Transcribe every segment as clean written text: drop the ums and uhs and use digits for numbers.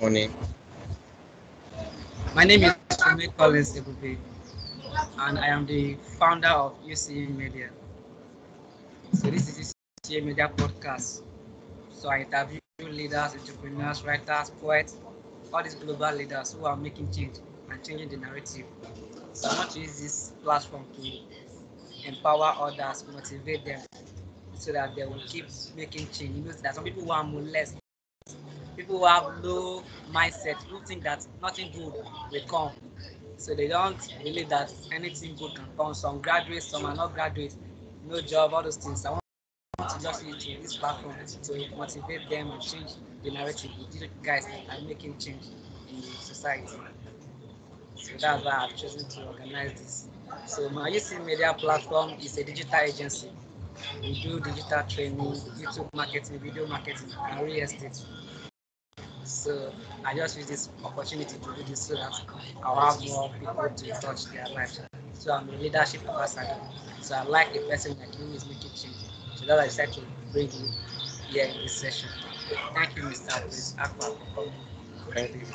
morning. My name is Umeh Ebube, and I am the founder of UCA Media. So this is UCA Media podcast. So I interview leaders, entrepreneurs, writers, poets, all these global leaders who are making change and changing the narrative. So I want to use this platform to empower others, motivate them, so that they will keep making change. You know, there are some people who are molest, people who have low mindset, who think that nothing good will come. So they don't believe that anything good can come. Some graduates, some are not graduates, no job, all those things. I want to just use this platform to motivate them and change the narrative. You guys are making change in the society. So that's why I've chosen to organize this. So my UC Media platform is a digital agency. We do digital training, YouTube marketing, video marketing, and real estate. So I just use this opportunity to do this so that I'll have more people to touch their lives. So I'm a leadership ambassador. So I like a person like you who is making change. So that I decided to bring you here in this session. Thank you, Mr. Prince Akpah, for coming. Thank you.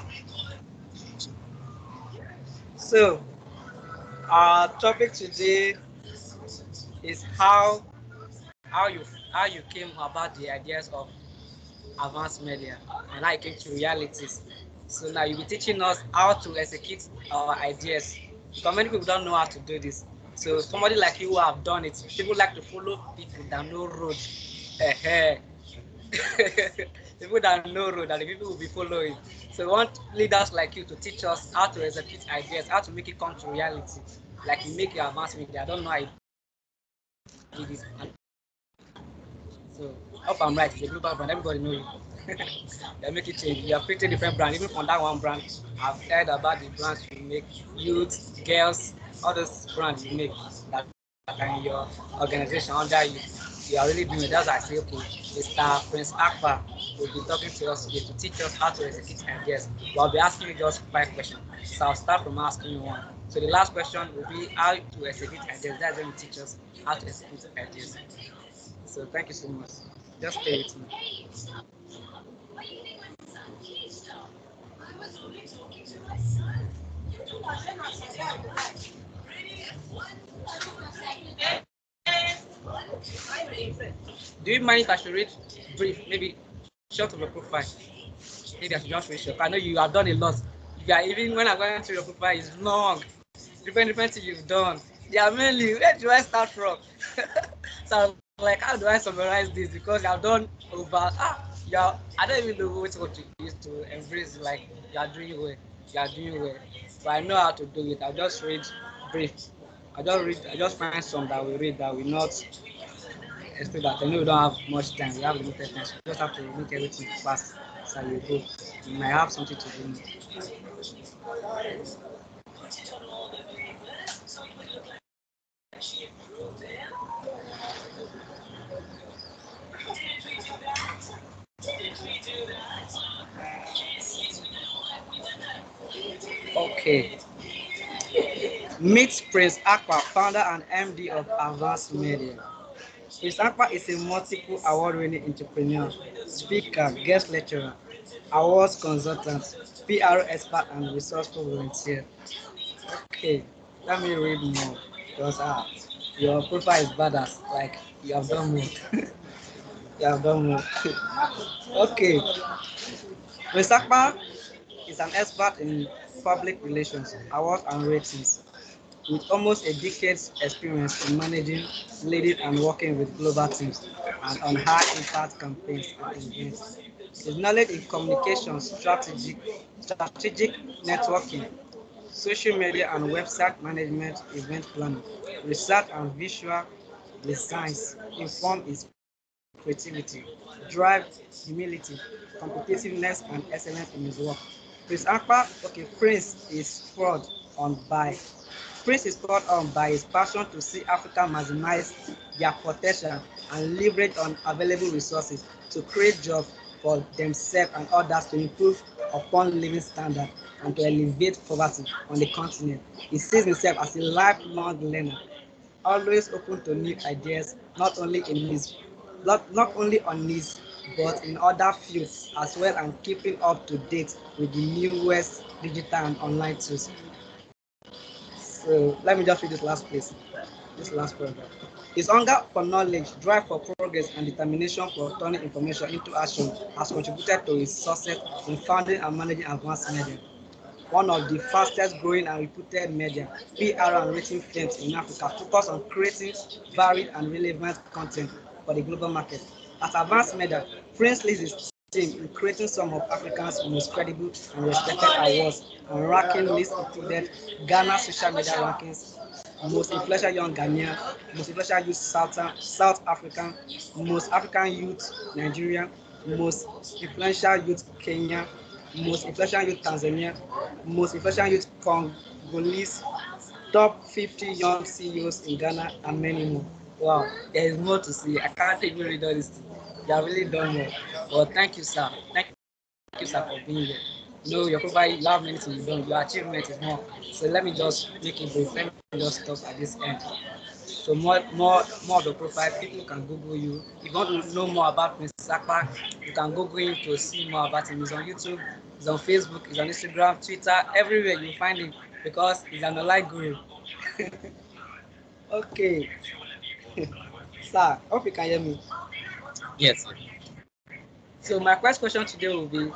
So our topic today is how you came about the ideas of Avance Media and how it came to realities. So now you'll be teaching us how to execute our ideas. Because many people don't know how to do this. So somebody like you who have done it, people like to follow people that know road. People that know road and the people will be following. So we want leaders like you to teach us how to execute ideas, how to make it come to reality. Like you make your Avance Media. I don't know how you do this. So hope I'm right, it's a global brand, everybody know you. They make it change. You have created different brands, even from that one brand. I've heard about the brands you make, youth, girls, all those brands you make that are in your organization under you. You are really doing it. That's why I say, okay, Mr. Prince Akpah will be talking to us today to teach us how to execute ideas. But I'll be asking you just 5 questions. So I'll start from asking you one. So the last question will be how to execute ideas. That's going to teach us how to execute ideas. So thank you so much. Just stay with me. Do you mind if I should read brief, maybe short of your profile? Maybe I should just read short. I know you have done a lot. You are, even when I'm going through your profile, it's long. Different things you've done. Yeah, mainly, where do I start from? So I was like, how do I summarize this? Because you have done over, I don't even know what you used to embrace. Like, you are doing well. You are doing well. But I know how to do it. I'll just read brief. I just find some that we read that we not expect that. I know we don't have much time. We have limited time. So you just have to make everything fast so you go. You might have something to do. Okay. Meet Prince Akpah, founder and MD of Avance Media. Prince Akpah is a multiple award-winning entrepreneur, speaker, guest lecturer, awards consultant, PR expert, and resourceful volunteer. Okay, let me read more because your profile is badass. Like you have done more. You have done more. Okay, Prince Akpah is an expert in public relations, awards, and ratings. With almost a decade's experience in managing, leading, and working with global teams and on high-impact campaigns and events. His knowledge in communications, strategic networking, social media and website management, event planning, research and visual designs inform his creativity, drive, humility, competitiveness, and excellence in his work. Prince Akpah, okay, Prince is proud on by Prince is called on by his passion to see Africa maximize their potential and leverage on available resources to create jobs for themselves and others to improve upon living standards and to alleviate poverty on the continent. He sees himself as a lifelong learner, always open to new ideas, not only on his but in other fields as well, and keeping up to date with the newest digital and online tools. So let me just read this last paragraph. His hunger for knowledge, drive for progress, and determination for turning information into action has contributed to his success in founding and managing Avance Media, one of the fastest growing and reputed media, PR and rating firms in Africa, focus on creating varied and relevant content for the global market. At Avance Media, Prince leads his team in creating some of Africa's most credible and respected awards, and ranking lists included Ghana social media rankings, most influential young Ghanaian, most influential youth South African, most African youth Nigeria, most influential youth Kenya, most influential youth Tanzania, most influential youth Congolese, top 50 young CEOs in Ghana, and many more. Wow, there is more to see. I can't even read all this. You have really done more. Well, thank you, sir. Thank you, sir, for being here. Your profile, you have many things you've done. Your achievement is more. So let me just make it brief. Let me just stop at this end. So more of the profile, people can Google you. If you want to know more about Mr. Akpah, you can Google him to see more about him. He's on YouTube, he's on Facebook, he's on Instagram, Twitter, everywhere you find him because he's an online guru. Okay, sir, hope you can hear me. Yes. So my first question today will be,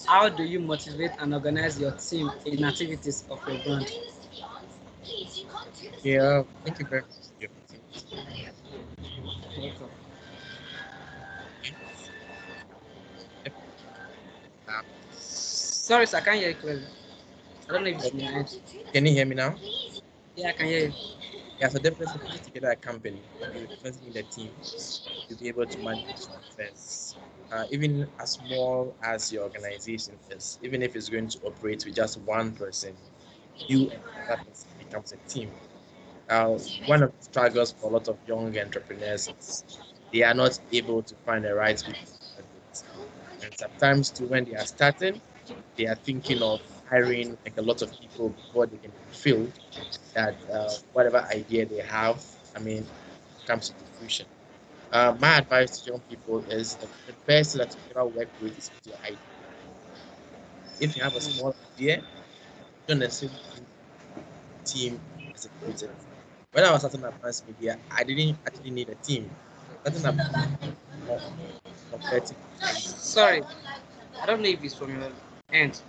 how do you motivate and organize your team in activities of your brand? Yeah. Thank you very much for the opportunity. Welcome. Yep. Um, Sorry, sir, I can't hear you clearly. I don't know if it's in your end. can you hear me now? Yeah, I can hear you. Yeah. So definitely putting together a company, you definitely need a team to be able to manage affairs. Even as small as your organization is, even if it's going to operate with just one person, you and that person becomes a team. One of the struggles for a lot of young entrepreneurs is they are not able to find the right people to work with. And sometimes too, when they are starting, they are thinking of hiring like a lot of people before they can feel that whatever idea they have, I mean, comes into fruition. My advice to young people is that the best that you ever work with is with your idea. If you have a small idea, you don't necessarily need a team to execute it. When I was starting Advanced Media, I didn't actually need a team. Starting up more of 30 people. Sorry, I don't know if it's from your end.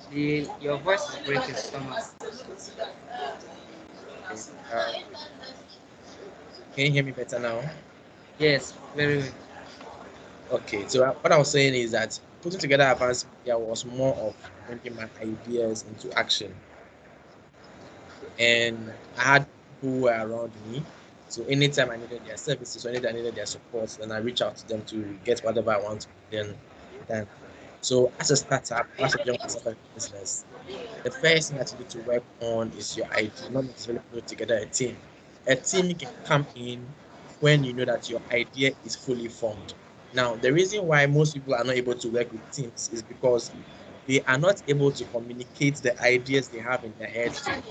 Your voice is breaking somehow. Okay. Can you hear me better now? Yes, very well. Okay, so what I was saying is that putting together Advanced Media was more of bringing my ideas into action. And I had people who were around me. So anytime I needed their services or anytime I needed their support, then I reach out to them to get whatever I want to then done. So as a startup, as a young startup business, the first thing that you need to work on is your idea, not necessarily put together a team. A team can come in when you know that your idea is fully formed. Now, the reason why most people are not able to work with teams is because they are not able to communicate the ideas they have in their head to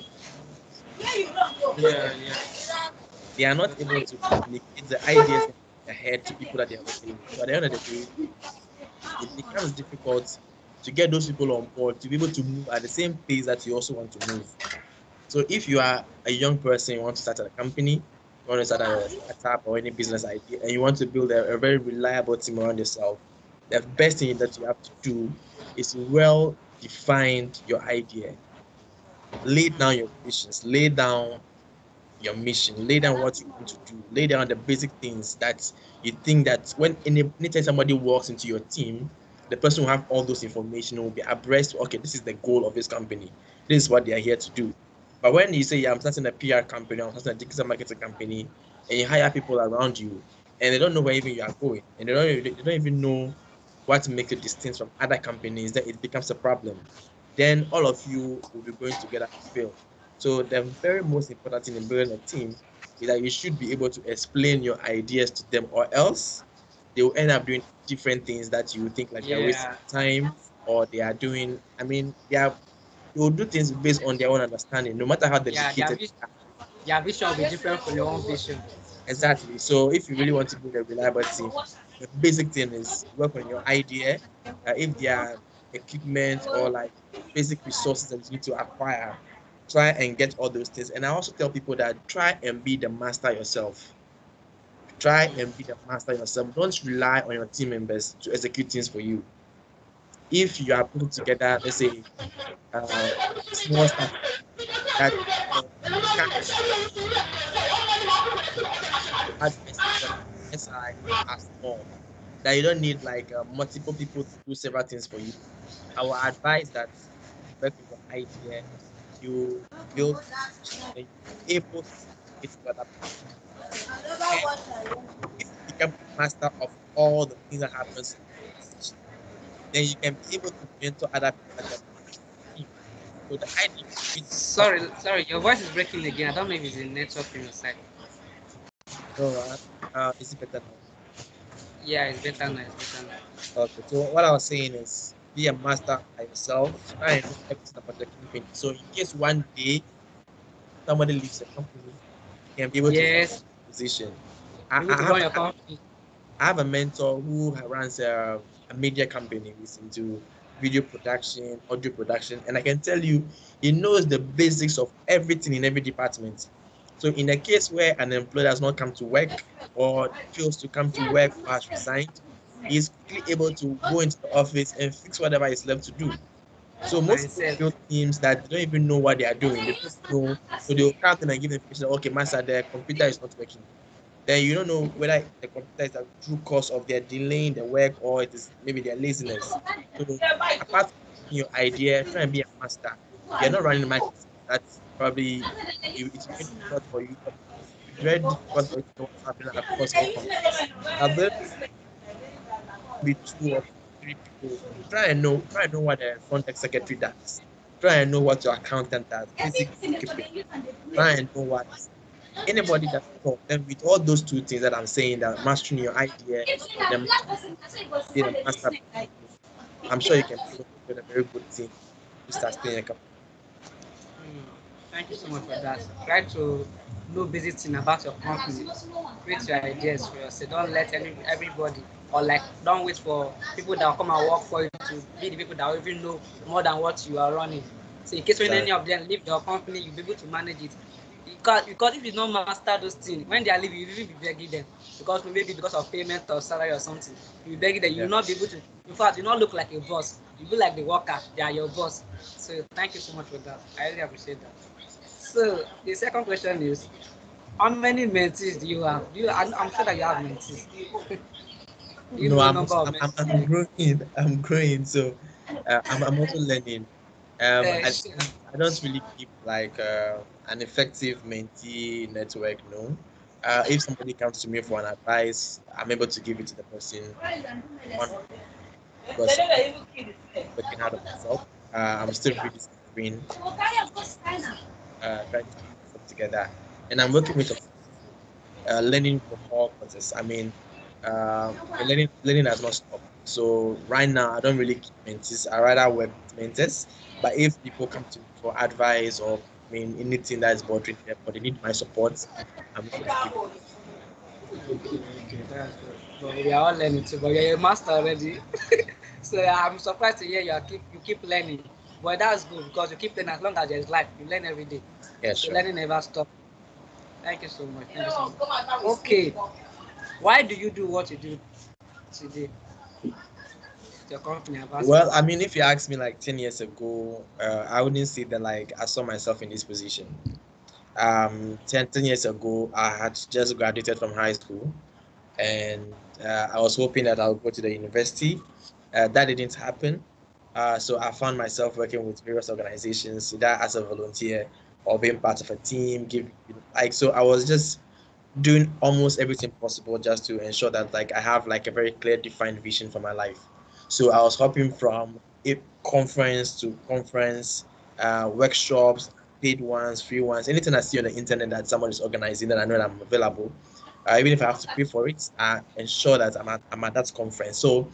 Yeah, yeah. they are not able to communicate the ideas in their head to people that they are working with. So at the end of the day, it becomes difficult to get those people on board to be able to move at the same pace that you also want to move. So if you are a young person, you want to start a company, you want to start a startup or any business idea, and you want to build a very reliable team around yourself, the best thing that you have to do is well define your idea, lay down your visions, lay down your mission, lay down what you want to do, lay down the basic things that you think that when anytime somebody walks into your team, the person will have all those information, will be abreast. Okay, this is the goal of this company. This is what they are here to do. But when you say, yeah, I'm starting a PR company, I'm starting a digital marketing company, and you hire people around you, and they don't know where even you are going, and they don't even know what makes you distinct from other companies, then it becomes a problem. Then all of you will be going together to fail. So the very most important thing in building a team is that you should be able to explain your ideas to them, or else they will end up doing different things that you think like they're wasting Yeah, time or they are doing. I mean, they will do things based on their own understanding, no matter how yeah. dedicated they are. Their vision will be different from your own vision. Exactly. So if you really want to build a reliable team, the basic thing is work on your idea. If there are equipment or like basic resources that you need to acquire, try and get all those things. And I also tell people that try and be the master yourself. Try and be the master yourself. Don't rely on your team members to execute things for you. If you are putting together, let's say, small stuff that your can advice is that SI are small, that you don't need like multiple people to do several things for you. I will advise that work with your idea, you build and you're able to it to other people. And if you become a master of all the things that happens in the organization, then you can be able to mentor other people that you are part of the team. So the idea is Sorry, your voice is breaking again. I don't know if it's a network on your side. no, is it better now? Yeah, it's better now. It's better now. Okay, so what I was saying is be a master by yourself, try and know everything about the company. So in case one day somebody leaves the company, you can be able to fill Yes, the position. be able to run your company. I have a mentor who runs a media company who's into video production, audio production, and I can tell you he knows the basics of everything in every department. So in a case where an employee does not come to work or fails to come to work or has resigned, he's quickly able to go into the office and fix whatever is left to do. So most people Myself. build teams that they don't even know what they are doing. They don't know, so they'll come in and give information. Okay, master, the computer is not working. Then you don't know whether the computer is a true cause of their delaying the work or it is maybe their laziness. So apart from your idea, try and be a master. You're not running a market. That's probably it's very difficult for you. It's very difficult for you to know what's happening across all companies. But be two or three people. Try and know what the front desk secretary does. Try and know what your accountant does. Basic bookkeeping. Try and know what anybody that know. Then with all those two things that I'm saying, that mastering your idea, then being a master of the company, I'm sure you can be able to build a very good team to start staying a company. Mm, thank you so much for that. Try to know basic thing about your company. Create your ideas for yourself. Don't let everybody or like don't wait for people that will come and work for you to be the people that will even know more than what you are running. So in case when any Exactly. of them leave your company, you'll be able to manage it. Because if you don't master those things, when they are leaving, you will even be begging them because maybe because of payment or salary or something. You will be begging them. You Yeah. will not be able to. In fact, you will not look like a boss. You be like the worker. They are your boss. So thank you so much for that. I really appreciate that. So the second question is, how many mentees do you have? I'm sure that you have mentees. Do you No, know the number of mentees? I'm growing. I'm growing. So I'm also learning. Sure. I don't really keep like an effective mentee network. No. If somebody comes to me for an advice, I'm able to give it to the person one because I'm working hard on myself. I'm still rediscovering, trying to put myself together, and I'm working with learning from all courses. I mean, learning has not stopped. So right now, I don't really keep mentees. I rather work with mentors. But if people come to me for advice or I mean anything that is bothering them or they need my support, I'm able to give. Okay, that's good. But we are all learning too. But you're a master already. So I'm surprised to hear you keep learning. But that's good because you keep learning as long as there's life. You learn every day. Yeah, So sure. learning never stops. Thank you so much. Thank you so much. Okay. Why do you do what you do today? Your company, Avance Well, Media. I mean, if you asked me like 10 years ago, I wouldn't say that like I saw myself in this position. 10 years ago, I had just graduated from high school and I was hoping that I'll go to the university. That didn't happen. So I found myself working with various organizations, either as a volunteer or being part of a team. So I was just doing almost everything possible just to ensure that like I have like a very clear, defined vision for my life. So I was hopping from a conference to conference, workshops, paid ones, free ones, anything I see on the internet that somebody's organizing that I know that I'm available. Even if I have to pay for it, I ensure that I'm at that conference. So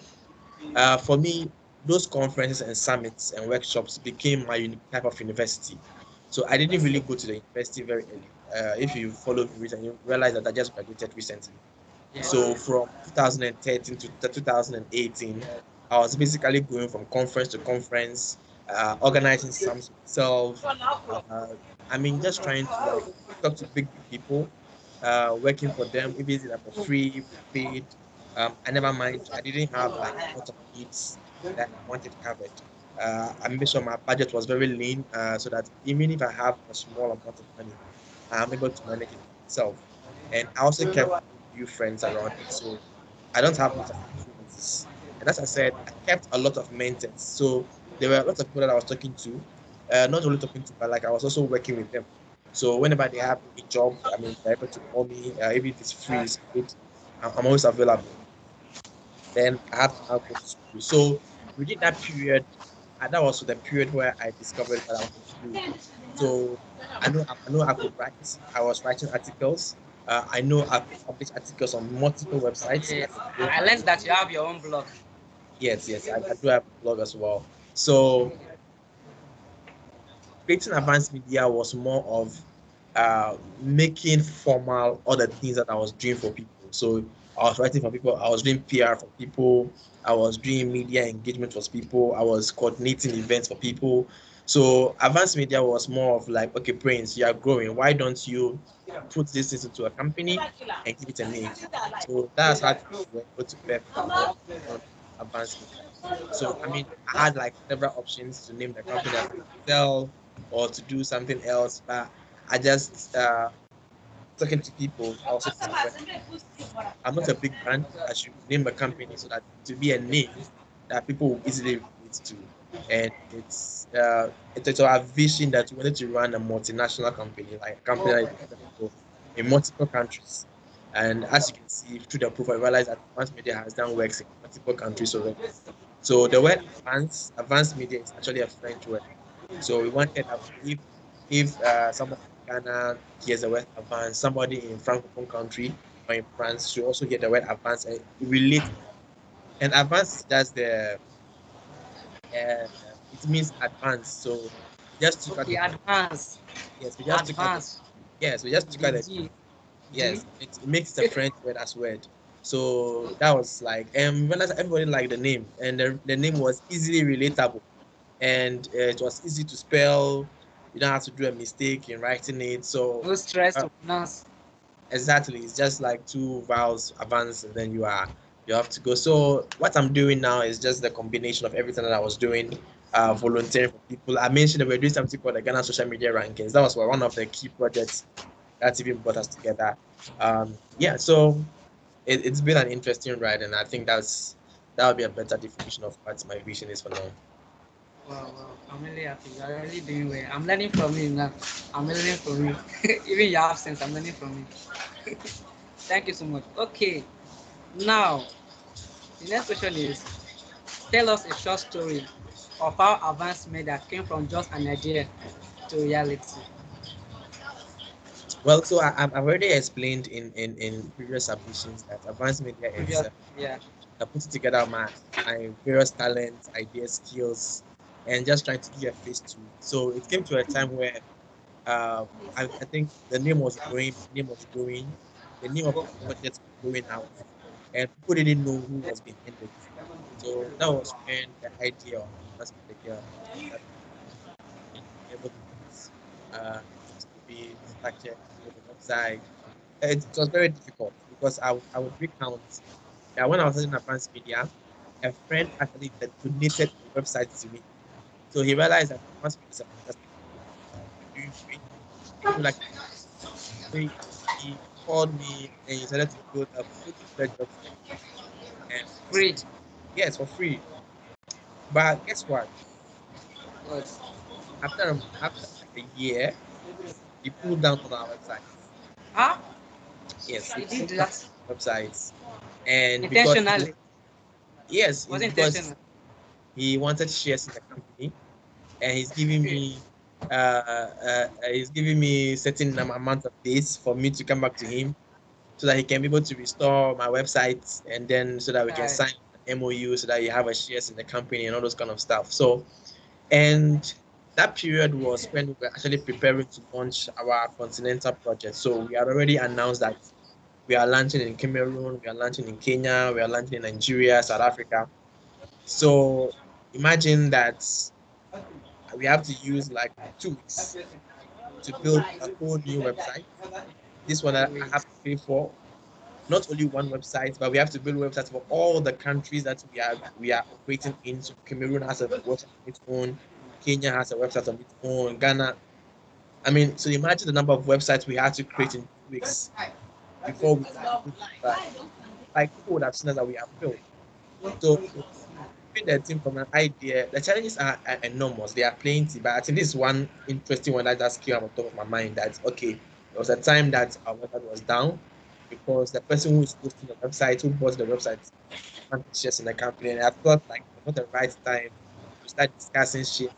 for me, those conferences and summits and workshops became my type of university. So I didn't really go to the university very early. If you follow me recently, you realize that I just graduated recently. So from 2013 to 2018, I was basically going from conference to conference, organizing some myself. Uh, I mean, just trying to like talk to big people, working for them, if it's like for free, paid. I never mind. I didn't have like a lot of needs that I wanted covered. I made sure my budget was very lean, so that even if I have a small amount of money, I'm able to manage it myself. And I also kept few friends around me. So I don't have much of influences. And as I said, I kept a lot of mentors. So there were a lot of people that I was talking to, not only talking to, but like I was also working with them. So whenever they have a job, I mean, they're able to call me, even if it's free, it's paid, I'm always available. Then I had to now go to school. So within that period, that was the period where I discovered what I wanted to do. So I know I could write. I was writing articles. I know I could publish articles on multiple websites. Yes. Like both I learned that you have your own blog. yes, I do have a blog as well. So creating advanced media was more of making formal other things that I was doing for people. So I was writing for people, I was doing PR for people, I was doing media engagement for people, I was coordinating events for people. So advanced media was more of like, okay, Prince, you are growing. Why don't you put this into a company and give it a name? So that's how we were able to birth on advanced media. So I mean, I had like several options to name the company as myself or to do something else, but I just talking to people also discovered I'm not a big brand. I should name a company so that to be a name that people will easily relate to. And it's our vision that we wanted to run a multinational company, like a company that is successful in multiple countries. And as you can see through the profile, I realize that Advanced Media has done works in multiple countries already. So the word advanced media is actually a French word. So we wanted that if someone in Ghana hears the word advanced, somebody in Francophone country or in France should also hear the word advanced and relate. And advanced is just it means advanced. So we just took out Okay, the advance. yes, we just took out the Advance. yes, we just took The out the G. G. yes, it makes the French word as word. So that was like when everybody liked the name and the name was easily relatable and it was easy to spell. You don't have to do a mistake in writing it. So No stress uh, to pronounce. exactly, it's just like two vowels advance, and then you have to go. So what I'm doing now is just the combination of everything that I was doing, volunteering for people. I mentioned that we're doing something called the Ghana Social Media Rankings. That was one of the key projects that even brought us together. Yeah, so it's been an interesting ride, and I think that would be a better definition of what my vision is for now. Wow, wow. I'm really happy. You're really doing well. I'm learning from you now. I'm learning from you. Even your absence, I'm learning from you. Thank you so much. Okay. Now, the next question is tell us a short story of how advanced media came from just an idea to reality. Well, so I've already explained in previous submissions that advanced media is Previous, yeah. putting together my various talents, ideas, skills, and just trying to give a face to it. So it came to a time where uh, I think the name was growing, the name of the project was growing out, and people didn't know who was behind it. So that was when the idea of advanced media started being able to put things to be structured, build a website. It was very difficult because I would recount that when I was in advanced media, a friend actually donated a website to me. So he realized that advanced media is a fantastic you're doing great. And he was like, so he called me and he started to build a full-fledged website. And Free. yes, for free. But guess what? But, After like a year, he pulled down on our website. huh? Yes, he He did pulled down that websites. And because intentionally. yes, Was it's it because intentional? he wanted shares in the company and Okay. he's giving me certain amount of days for me to come back to him so that he can be able to restore my website and then so that we can Right. sign an MOU so that you have a shares in the company and all those kind of stuff. So and that period was when we were actually preparing to launch our continental project. So we had already announced that We are launching in Cameroon, we are launching in Kenya, we are launching in Nigeria, South Africa. So imagine that we have to use like 2 weeks to build a whole new website. This one I have to pay for not only one website, but we have to build websites for all the countries that we are operating in. So Cameroon has a website on its own, Kenya has a website on its own, Ghana. I mean, so imagine the number of websites we had to create in 2 weeks before we like people would have seen us that we have failed. So the team from an idea, the challenges are enormous. They are plenty, but I think this is one interesting one that just came on top of my mind. That okay, there was a time that our website was down because the person who is hosting the website, who bought the website, wanted shares in the company, and I felt like it was not the right time to start discussing shares.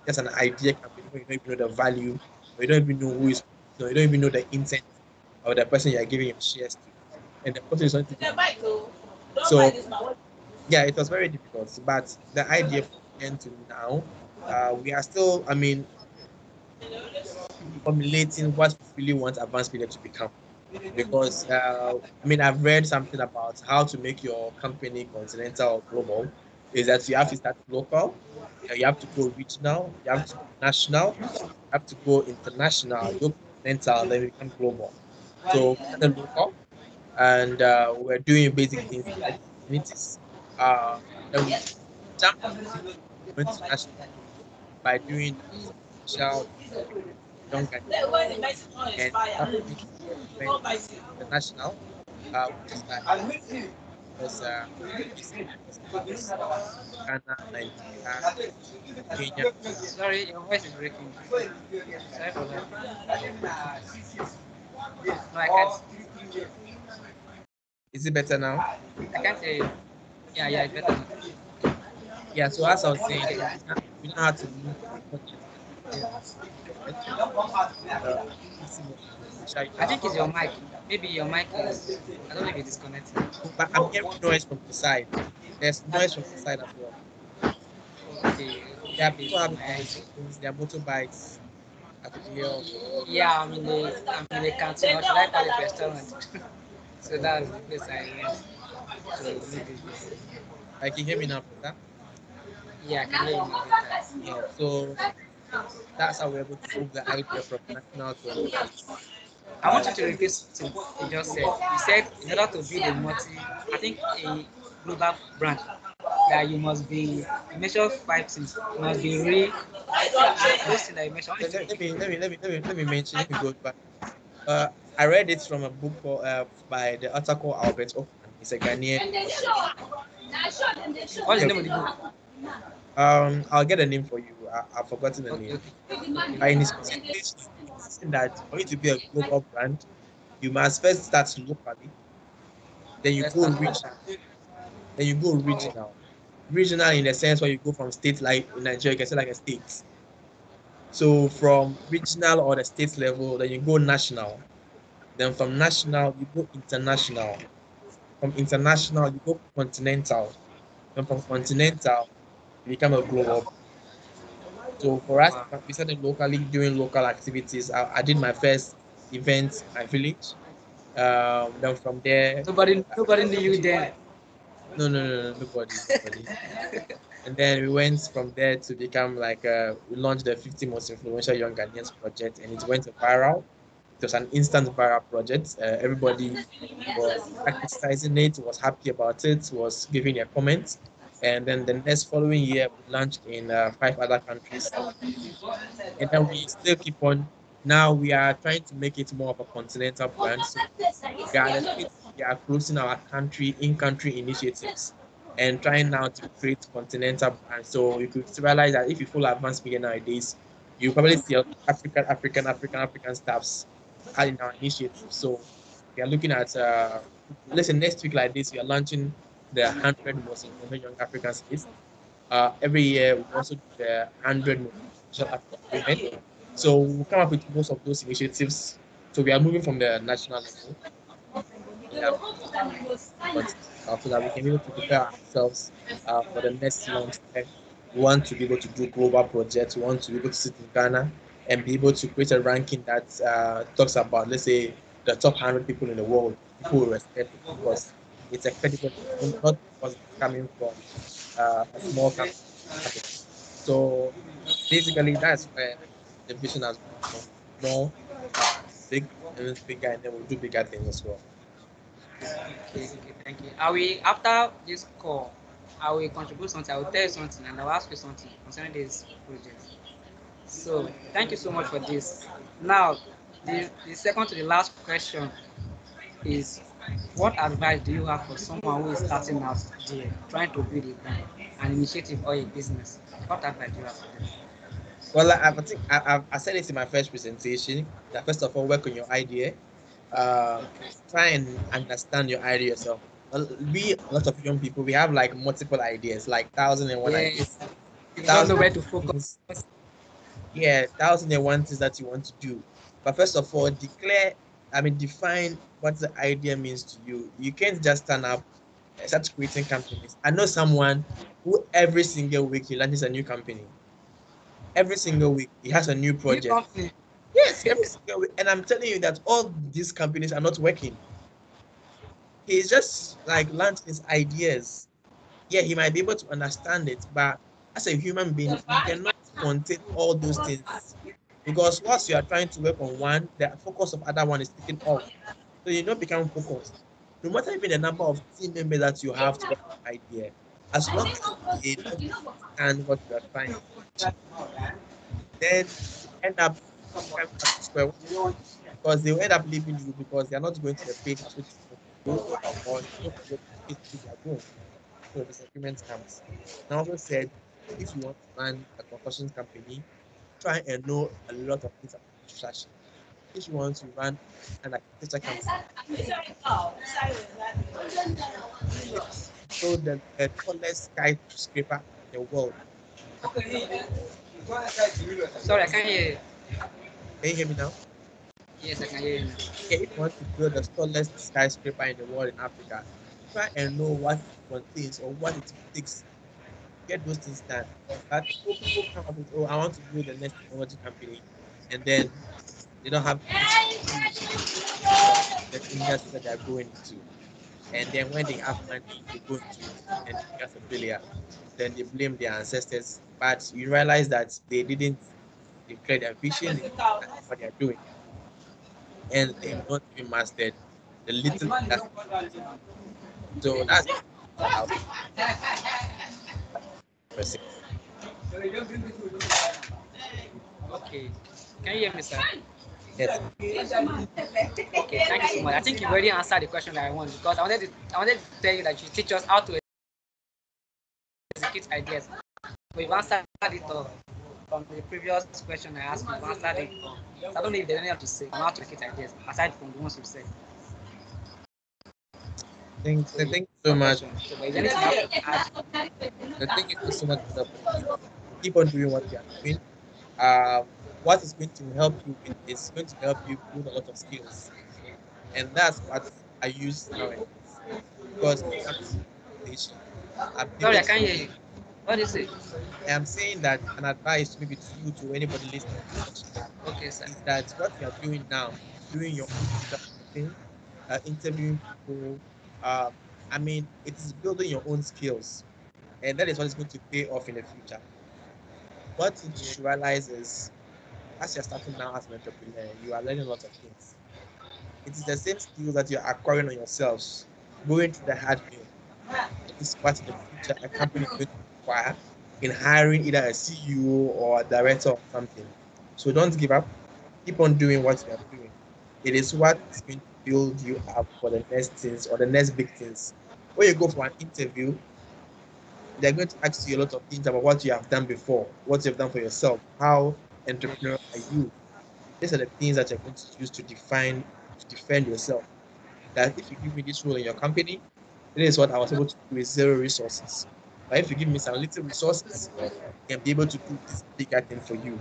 Just an idea company where you don't even know the value, or you don't even know who is, you don't even know the intent of the person you are giving your shares to, and the person is not even. So yeah, it was very difficult, but the idea from then to now, we are still, I mean, formulating what we really want Advanced Media to become. Because, I mean, I've read something about how to make your company continental or global, is that you have to start local, you have to go regional, you have to go national, you have to go international, go continental, then become global. So, we started local, and we're doing basic things like communities. Uh, then we jump went to national by doing special young guy and subsequently went international, which is like was places Ghana, Nigeria, Kenya. Sorry, your voice is breaking. Sorry for that. No, I can't. Is it better now? I can't hear you. Yeah, yeah, it's better. Yeah. So as I was saying, we know how to move our content and this was special I young think it's your mic. Maybe your mic is. I don't know if it's disconnected. but I'm hearing noise from your side. There's noise from your side as well. Okay, There are maybe people it's having my end. conversations, there are motorbikes. I could hear also. Yeah, I'm in a canteen, or should I call it restaurant? So that's the place I went. So maybe I can hear me now better. yeah, I can hear you now better. Yeah, so that's how we're able to move the idea from national to international. I want you to repeat something you just said. You said in order to build a I think a global brand, that you mentioned 5 things. You must be real. Those things that you mentioned. I want you Let, to let, let repeat. me let me let me let me let me mention. Let me go back. Uh, I read it from a book called by the author called Albert Hoffman. He's a Ghanaian author. What's the Yeah. name of the book? I'll get a name for you. I've forgotten the Okay, name. okay. In his presentation, he's saying that for you to be a global brand, you must first start locally, then you Let's go start with regional, that. then you go regional. Regional in the sense where you go from state like in Nigeria, you can say like a state. So from regional or the state level, then you go national. Then from national, you go international. From international, you go continental. Then from continental, you become a global. So for us, Wow. we started locally doing local activities. I did my first event in my village. Then from there, Nobody knew you then. no, nobody. And then we went from there to become like we launched the 50 most influential young Ghanaians project, and it went viral. It was an instant viral project. Everybody was criticizing it, was happy about it, was giving their comments. And then the next following year, we launched in 5 other countries. And then we still keep on. Now we are trying to make it more of a continental brand. So we are the states, we are closing our country in-country initiatives and trying now to create continental brands. So you could realize that if you follow Advanced Media nowadays, you probably see African staffs in our initiative. So we are looking at let's say next week like this, we are launching the 100 most influential young Africans list. Every year we also do the 100 most influential African women. So we'll come up with most of those initiatives. So we are moving from the national level so that we can be able to prepare ourselves for the next launch. We want to be able to do global projects. We want to be able to sit in Ghana and be able to create a ranking that talks about, let's say, the top 100 people in the world. People will respect it because it's a credible, not because it's coming from a small company. So basically, that's where the vision has gone from small, big, and then bigger, and then we'll do bigger things as well. Okay, thank you. I will, after this call, I will contribute something. I will tell you something and I will ask you something concerning this project. So, thank you so much for this. Now, the second to the last question is, what advice do you have for someone who is starting out there, trying to build a brand, an initiative or a business? What advice do you have for them? Well, I think I said it in my first presentation that first of all, work on your idea. Uh, Try and understand your idea yourself. We, a lot of young people, we have like multiple ideas, like 1,001 ideas, Yes, you don't know thousand where to focus. things, yeah, 1,001 things that you want to do. But first of all, define what the idea means to you. You can't just stand up and start creating companies. I know someone who every single week he launches a new company. Every single week he has a new New project. company. Yes, every single week. And I'm telling you that all these companies are not working. He's just like launching his ideas. Yeah, he might be able to understand it, but as a human being, you cannot contain all those things because once you are trying to work on one, the focus of other one is taken off. So you don't become focused. No matter even the number of team members that you have to work on an idea, as long as they don't understand what you are trying to achieve, then you end up coming back to square one because they will end up leaving you because they are not going to the pace at which you want to go or you don't go to the pace at which they are going. So disagreement comes. And I also said, if you want to run a construction company, try and know a lot of things about construction. If you want to run an architecture company, build the tallest skyscraper in the world. Sorry, I can't hear you. Can you hear me now? Yes, I can hear you. Yeah, if you want to build the tallest skyscraper in the world in Africa, try and know what it contains or what it takes to get those things done. But people come up with, oh, I want to build the next technology company, and then they don't have anything to do with the industry that they're going into. And then when they have money, they go into it and they become a failure. Then they blame their ancestors. But you realize that they didn't declare their vision, they didn't understand what they're doing, and they've not even mastered the little industry. So that's what I would say. Okay. Can you hear me, sir? Yes. Okay, thank you so much. I think you've already answered the question that I want because I wanted to tell you that you teach us how to execute ideas. But you've answered it all. From the previous question I asked you, you've answered it all. So I don't know if there's anything to say on how to execute ideas aside from the ones you've said. Thank you so No much. question. So, but is there anything you have to add? Thank you so much for the opportunity. Keep on doing what you are doing. What is going to help you with is going to help you build a lot of skills, and that's what I use nowadays. Because I'm presentation, I've been Sorry, able I to. can't hear you. What is it? I am saying that an advice maybe to you to anybody listening Okay, sir. is that what you are doing now, doing your own digital marketing, interviewing people, um, it is building your own skills, and that is what is going to pay off in the future. What you should realize is, as you're starting now as an entrepreneur, you are learning a lot of things. It is the same skills that you're acquiring on yourselves, going through the hard way. That is what in the future a company is going to require in hiring either a CEO or a director or something. So don't give up. Keep on doing what you are doing. It is what is going to build you up for the next things or the next big things. When you go for an interview, they're going to ask you a lot of things about what you have done before, what you've done for yourself, how entrepreneurial are you. These are the things that you're going to use to defend yourself. That if you give me this role in your company, this is what I was able to do with zero resources. But if you give me some little resources, I can be able to do this bigger thing for you.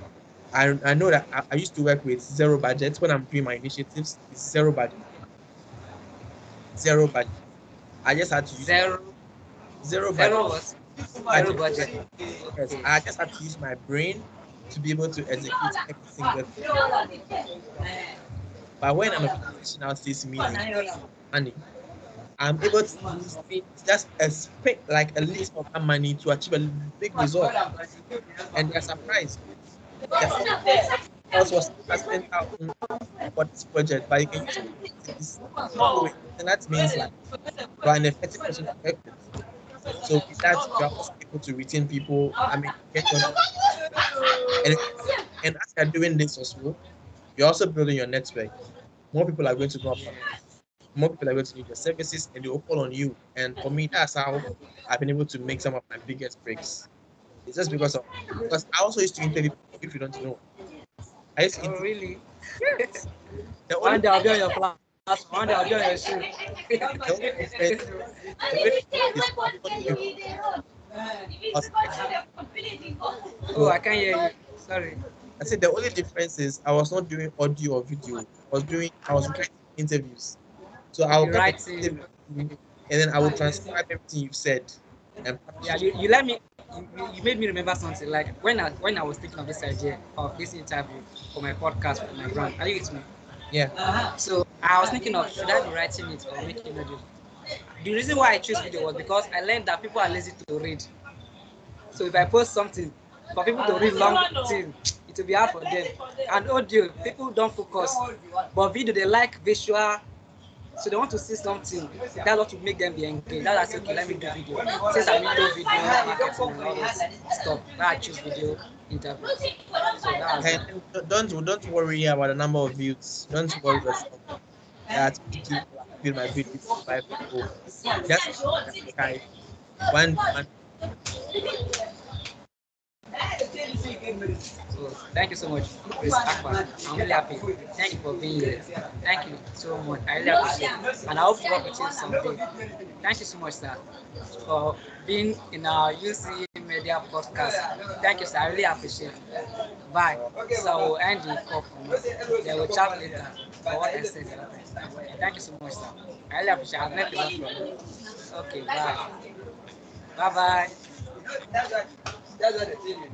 I know that I used to work with zero budget when I'm doing my initiatives. It's zero budget, zero budget. I just had to use Zero, zero budget. zero what? Zero Budget. budget. Yes, Okay. I just had to use my brain to be able to execute every single thing. But when I'm a politician now sees me making money, I'm able to use just like a list of that money to achieve a big result. And they're surprised. They're else was 10,000 for this project, but you can use this do it. And that means like you are an effective person to work with. So with that, you are also able to retain people. I mean, get your and and as you're doing this as well, you're also building your network. More people are going to know about you. More people are going to need your services, and they will call on you. And for me, that's how I've been able to make some of my biggest breaks. It's just because I also used to interview people, if you don't know. I used to Oh, interview. really? Yes. The only One day I'll be on your platform. One day I'll be on your show. the only difference the only difference is I was not doing I was writing. Oh, So I can't hear you. Sorry. I said the only difference is I was not doing audio or video. I was writing interviews. So I will Okay, come and writing. interview you, and then I will transcribe everything you've said and Yeah, publish it. you let me. You made me remember something. Like when I was thinking of this idea of this interview for my podcast for my brand. Are you with me? Yeah. So I was thinking of should I be writing it or making audio. The reason why I chose video was because I learned that people are lazy to read. So if I post something for people to read long thing, it will be hard for them. And audio, people don't focus. But video, they like visual, so they want to see something. That's what will make them be engaged. That's why I say, okay, let me do video. Since I'm into video, marketing and all those stuff, that I choose video interview. So that's And don't worry about the number of views. Don't worry yourself that okay, I feel my video to 5 people. Just try one. So thank you so much, Miss Akpah. I'm really happy. Thank you for being here. Thank you so much. I really appreciate it. And I hope to work with you someday. Thank you so much, sir, for being in our UC Media podcast. Thank you, sir. I really appreciate it. Bye. So we'll end the call for now. Then we'll chat later for what I said. Thank you so much, sir. I really appreciate it. I've learned a lot from you. Okay, bye. Bye bye.